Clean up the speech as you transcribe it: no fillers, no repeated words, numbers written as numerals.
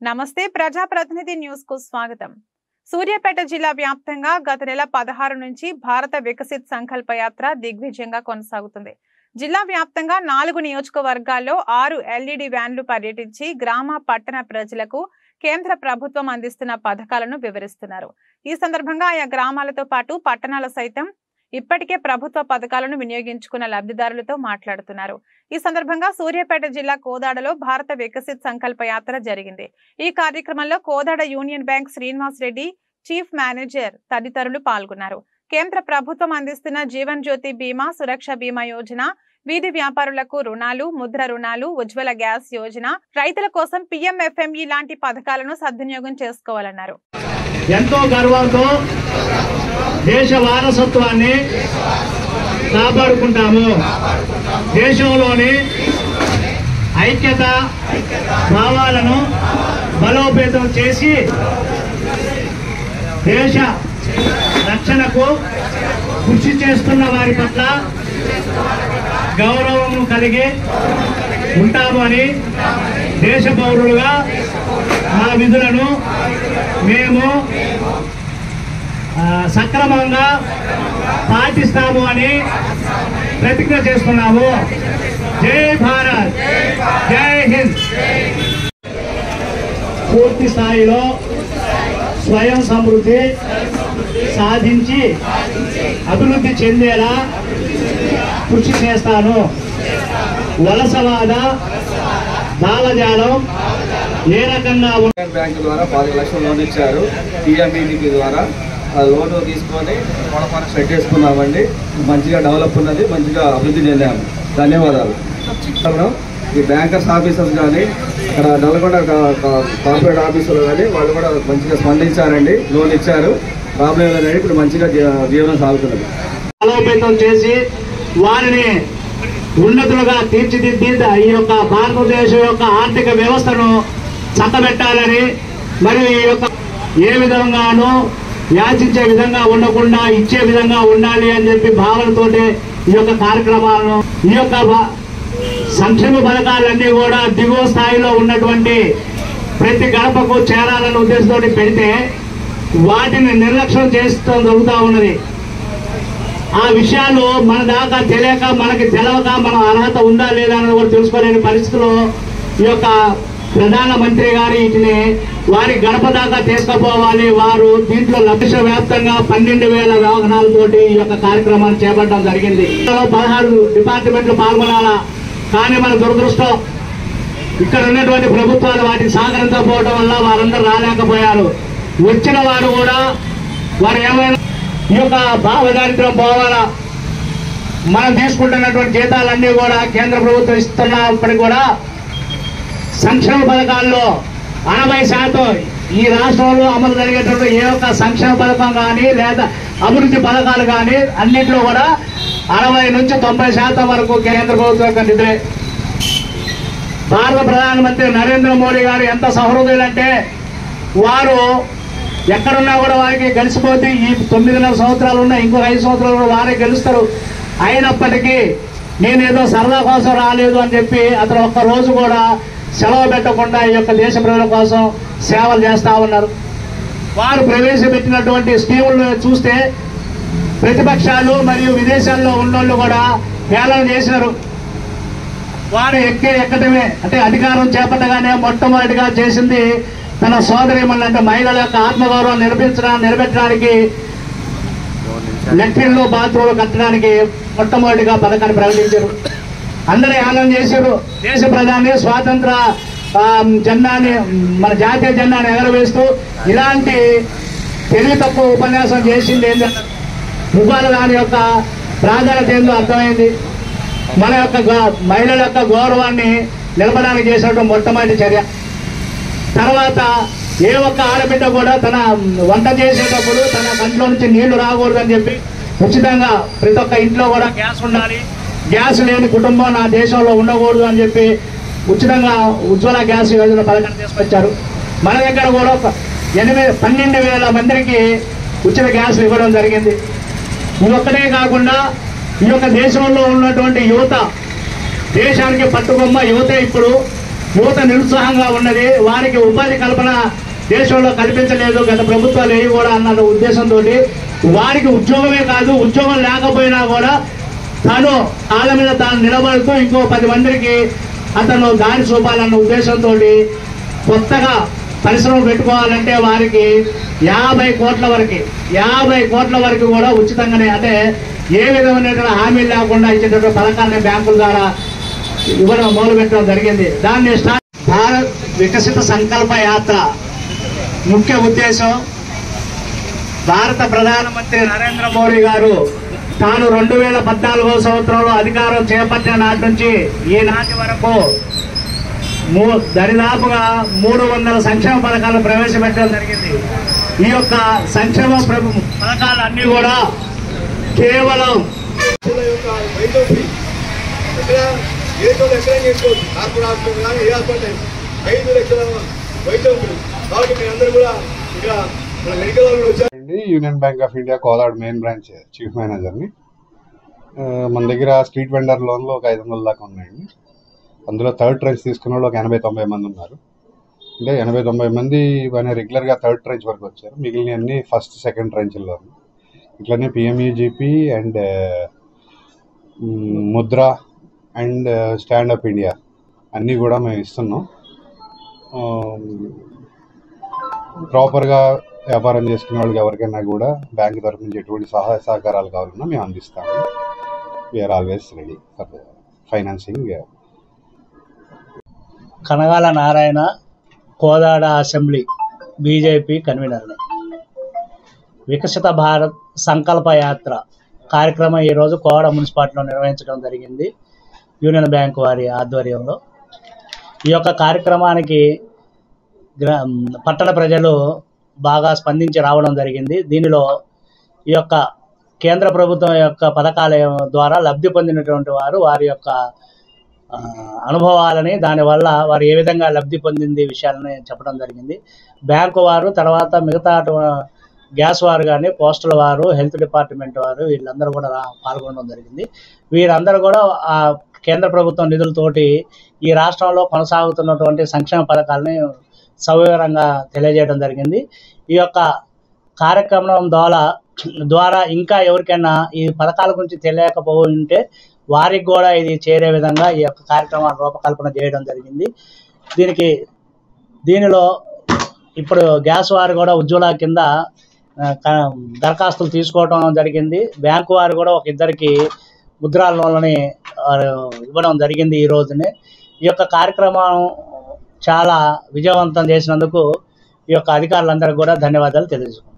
నమస్తే ప్రజాప్రతినిధి న్యూస్ కు స్వాగతం. సూర్యాపేట జిల్లా వ్యాప్తంగా గత నెల 16 నుంచి భారత వికసిత్ సంకల్ప యాత్ర దిగ్విజయంగా కొనసాగుతుంది. జిల్లా వ్యాప్తంగా 4 నియోజకవర్గాల్లో 6 ఎల్ఈడి వ్యాన్లు పర్యటించి గ్రామ పట్టణ ప్రజలకు కేంద్ర ప్రభుత్వం అందిస్తున్న పథకాలను వివరిస్తున్నారు. ఈ సందర్భంగా ఆయా గ్రామాలతో పాటు పట్టణాల సైతం ఇప్పటికే ప్రభుత్వ పథకాలను వినియోగించుకున్న లబ్ధిదారులతో మాట్లాడుతున్నారు. ఈ సందర్భంగా సూర్యాపేట జిల్లా కోదాడలో భారత వికసిత్ సంకల్ప యాత్ర జరిగింది. ఈ కార్యక్రమంలో Kodad union bank Srinivas Reddy, chief manager తదితరులు పాల్గొన్నారు. కేంద్ర ప్రభుత్వం అందిస్తున్న జీవన్ జ్యోతి బీమా, సురక్ష బీమా యోజన, వీధి వ్యాపారులకు రుణాలు, ముద్ర రుణాలు, ఉజ్వల గ్యాస్ యోజన, రైతుల కోసం PMFME లాంటి పథకాలను సద్వినియోగం చేసుకోవాలన్నారు. ఎంతో గర్వంతో దేశ వారసత్వాన్ని కాపాడుకుంటాము. దేశంలోని ఐక్యత భావాలను బలోపేతం చేసి దేశ రక్షణకు కృషి చేస్తున్న వారి పట్ల గౌరవం కలిగి ఉంటాము అని దేశ పౌరులుగా మా విధులను మేము సక్రమంగా పాటిస్తాము అని ప్రతిజ్ఞ చేస్తున్నాము. జై భారత్, జై హింద్. పూర్తి స్థాయిలో స్వయం సమృద్ధి సాధించి అభివృద్ధి చెందేలా కృషి చేస్తాను. వలసవాద భావజాలం ఏ రకంగా బ్యాంకు ద్వారా 10 లక్షల లోన్ ఇచ్చారు. PMEDP ద్వారా ఆ లోన్ తీసుకొని మనం సెట్ చేసుకున్నామండి. మంచిగా డెవలప్ ఉన్నది, మంచిగా అభివృద్ధి చెందాము. ధన్యవాదాలు. ఈ బ్యాంకర్స్ ఆఫీసర్స్ కానీ ఇక్కడ నల్గొండ కార్పొరేట్ ఆఫీసులు కానీ వాళ్ళు కూడా మంచిగా స్పందించారండి, లోన్ ఇచ్చారు. ప్రాబ్లం లేదండి, ఇప్పుడు మంచిగా జీవనం సాగుతున్నది. బలోపేతం చేసి వారిని ఉన్నతులుగా తీర్చిదిద్ది ఈ యొక్క భారతదేశం యొక్క ఆర్థిక వ్యవస్థను చక్కబెట్టాలని, మరియు ఈ యొక్క ఏ విధంగానూ యాచించే విధంగా ఉండకుండా ఇచ్చే విధంగా ఉండాలి అని చెప్పి భావనతోటి ఈ యొక్క కార్యక్రమాలను, ఈ యొక్క సంక్షేమ పథకాలన్నీ కూడా దిగువ స్థాయిలో ఉన్నటువంటి ప్రతి గడపకు చేరాలన్న ఉద్దేశంతో పెడితే వాటిని నిర్లక్ష్యం చేస్తూ జరుగుతూ ఉన్నది. ఆ విషయాలు మన దాకా తెలియక, మనకి తెలవక, మన అర్హత ఉందా లేదా అని కూడా తెలుసుకోలేని పరిస్థితిలో ఈ యొక్క ప్రధానమంత్రి గారు వీటిని వారి గడప దాకా తీసుకుపోవాలి. వారు దీంట్లో లక్ష వ్యాప్తంగా 12,000 వాహనాలతోటి ఈ యొక్క కార్యక్రమాన్ని చేపట్టడం జరిగింది. 16 డిపార్ట్మెంట్లు పాల్గొనాలా, కానీ మన దురదృష్టం ఇక్కడ ఉన్నటువంటి ప్రభుత్వాలు వాటిని సహకరించకపోవడం వల్ల వారందరూ రాలేకపోయారు. వచ్చిన వారు కూడా వారు ఏమైనా ఈ యొక్క భావదారిద్ర్యం పోవాలా, మనం తీసుకుంటున్నటువంటి జీతాలన్నీ కూడా కేంద్ర ప్రభుత్వం ఇస్తున్నప్పటికీ కూడా సంక్షేమ పథకాల్లో 80% ఈ రాష్ట్రంలో అమలు జరిగేటువంటి ఏ ఒక్క సంక్షేమ పథకం కానీ లేదా అభివృద్ధి పథకాలు కానీ అన్నింటిలో కూడా 60 నుంచి 90% వరకు కేంద్ర ప్రభుత్వం యొక్క నిధులే. భారత ప్రధానమంత్రి నరేంద్ర మోడీ గారు ఎంత సహృదయులంటే వారు ఎక్కడున్నా కూడా వారికి గెలిచిపోతే ఈ 9.5 సంవత్సరాలు ఉన్నాయి, ఇంకో 5 సంవత్సరాలు కూడా వారే గెలుస్తారు. అయినప్పటికీ నేనేదో సరదా కోసం రాలేదు అని చెప్పి అతను ఒక్క రోజు కూడా సెలవు పెట్టకుండా ఈ యొక్క దేశ ప్రజల కోసం సేవలు చేస్తూ ఉన్నారు. వారు ప్రవేశపెట్టినటువంటి స్కీములను చూస్తే ప్రతిపక్షాలు మరియు విదేశాల్లో ఉన్నోళ్ళు కూడా హేళన చేశారు. వారు ఎక్కడమే అంటే అధికారం చేపట్టగానే మొట్టమొదటిగా చేసింది తన సోదరీమణులంటే మహిళల యొక్క ఆత్మగౌరవం నిలబెట్టడానికి లెట్రిన్లు, బాత్రూమ్లు కట్టడానికి మొట్టమొదటిగా పథకాన్ని ప్రకటించారు. అందరూ ఆనందం చేశారు. దేశ ప్రధాని స్వాతంత్ర జెండాని, మన జాతీయ జెండాని ఎగరవేస్తూ ఇలాంటి తెలివి తక్కువ ఉపన్యాసం చేసింది ఏంటంటే ముఖాలు దాని యొక్క ప్రాధాన్యత ఏందో అర్థమైంది. మన యొక్క మహిళల యొక్క గౌరవాన్ని నిలపడానికి చేసినటువంటి మొట్టమొదటి చర్య. తర్వాత ఏ ఒక్క ఆడబిడ్డ కూడా తన వంట చేసేటప్పుడు తన కంట్లో నుంచి నీళ్లు రాకూడదని చెప్పి ఉచితంగా ప్రతి ఒక్క ఇంట్లో కూడా గ్యాస్ ఉండాలి, గ్యాస్ లేని కుటుంబం నా దేశంలో ఉండకూడదు అని చెప్పి ఉచితంగా ఉజ్వల గ్యాస్ యోజన పథకాన్ని తీసుకొచ్చారు. మన దగ్గర కూడా 12,000 మందికి ఉచిత గ్యాస్ ఇవ్వడం జరిగింది. ఇదొక్కటే కాకుండా ఈ యొక్క దేశంలో ఉన్నటువంటి యువత, దేశానికి పట్టుబొమ్మ యువతే ఇప్పుడు యువత నిరుత్సాహంగా ఉన్నది. వారికి ఉపాధి కల్పన దేశంలో కల్పించలేదు గత ప్రభుత్వాలు ఏవి కూడా అన్న ఉద్దేశంతో వారికి ఉద్యోగమే కాదు, ఉద్యోగం లేకపోయినా కూడా తాను కాళ్ళ మీద తాను నిలబడుతూ ఇంకో 10 మందికి అతను దారి చూపాలన్న ఉద్దేశంతో కొత్తగా పరిశ్రమ పెట్టుకోవాలంటే వారికి 50 కోట్ల వరకు కూడా ఉచితంగానే, అంటే ఏ విధమైన హామీలు లేకుండా ఇచ్చేటటువంటి పథకాన్ని బ్యాంకుల ద్వారా ఇవ్వడం మొదలుపెట్టడం జరిగింది. దాన్ని భారత్ వికసిత సంకల్ప యాత్ర ముఖ్య ఉద్దేశం భారత ప్రధానమంత్రి నరేంద్ర మోడీ గారు తాను 2014వ సంవత్సరంలో అధికారం చేపట్టిన నాటి నుంచి ఈనాటి వరకు దరిదాపుగా 300 సంక్షేమ పథకాలు ప్రవేశపెట్టడం జరిగింది. ఈ యొక్క సంక్షేమ పథకాలన్నీ కూడా కేవలం union bank of India Kodad main branch chief మేనేజర్ని. మన దగ్గర స్ట్రీట్ వెండర్ లోన్లు ఒక 500 దాకా ఉన్నాయండి. అందులో థర్డ్ ట్రెంచ్ తీసుకున్న వాళ్ళు ఒక 80-90 మంది ఉన్నారు. అంటే 80-90 మంది రెగ్యులర్గా థర్డ్ ట్రెంచ్ వరకు వచ్చారు. మిగిలిన అన్ని ఫస్ట్ సెకండ్ ట్రెంచ్ల్లో. ఇట్లనే PMEGP and Mudra and stand up India అన్నీ కూడా మేము ఇస్తున్నాం. ప్రాపర్గా వ్యాపారం చేసుకునే వాళ్ళకి ఎవరికైనా కూడా బ్యాంక్ తరఫు నుంచి ఎటువంటి సహాయ సహకారాలు కావాలన్నా మేము అందిస్తాము. We are always ready for financing. Kanagala Narayana, Kodad assembly BJP కన్వీనర్ని. వికసిత భారత్ సంకల్ప యాత్ర కార్యక్రమం ఈరోజు కోదాడ మున్సిపాలిటీలో నిర్వహించడం జరిగింది యూనియన్ బ్యాంక్ వారి ఆధ్వర్యంలో. ఈ యొక్క కార్యక్రమానికి పట్టణ ప్రజలు బాగా స్పందించి రావడం జరిగింది. దీనిలో ఈ యొక్క కేంద్ర ప్రభుత్వం యొక్క పథకాల ద్వారా లబ్ధి పొందినటువంటి వారు వారి యొక్క అనుభవాలని, దానివల్ల వారు ఏ విధంగా లబ్ధి పొందింది విషయాలని చెప్పడం జరిగింది. బ్యాంకు వారు, తర్వాత మిగతా గ్యాస్ వారు కానీ, పోస్టల్ వారు, హెల్త్ డిపార్ట్మెంట్ వారు వీళ్ళందరూ కూడా పాల్గొనడం జరిగింది. వీరందరూ కూడా ఆ కేంద్ర ప్రభుత్వం నిధులతోటి ఈ రాష్ట్రంలో కొనసాగుతున్నటువంటి సంక్షేమ పథకాలని సవివరంగా తెలియజేయడం జరిగింది. ఈ యొక్క కార్యక్రమం ద్వారా ఇంకా ఎవరికైనా ఈ పథకాల గురించి తెలియకపోయింటే వారికి కూడా ఇది చేరే విధంగా ఈ యొక్క కార్యక్రమాన్ని రూపకల్పన చేయడం జరిగింది. దీనిలో ఇప్పుడు గ్యాస్ వారు కూడా ఉజ్వల కింద దరఖాస్తులు తీసుకోవడం జరిగింది. బ్యాంకు వారు కూడా ఒక 2కి ముద్రా లోన్లని ఇవ్వడం జరిగింది ఈ రోజునే. ఈ యొక్క కార్యక్రమం చాలా విజయవంతం చేసినందుకు ఈ యొక్క అధికారులందరికీ కూడా ధన్యవాదాలు తెలియజేస్తున్నాను.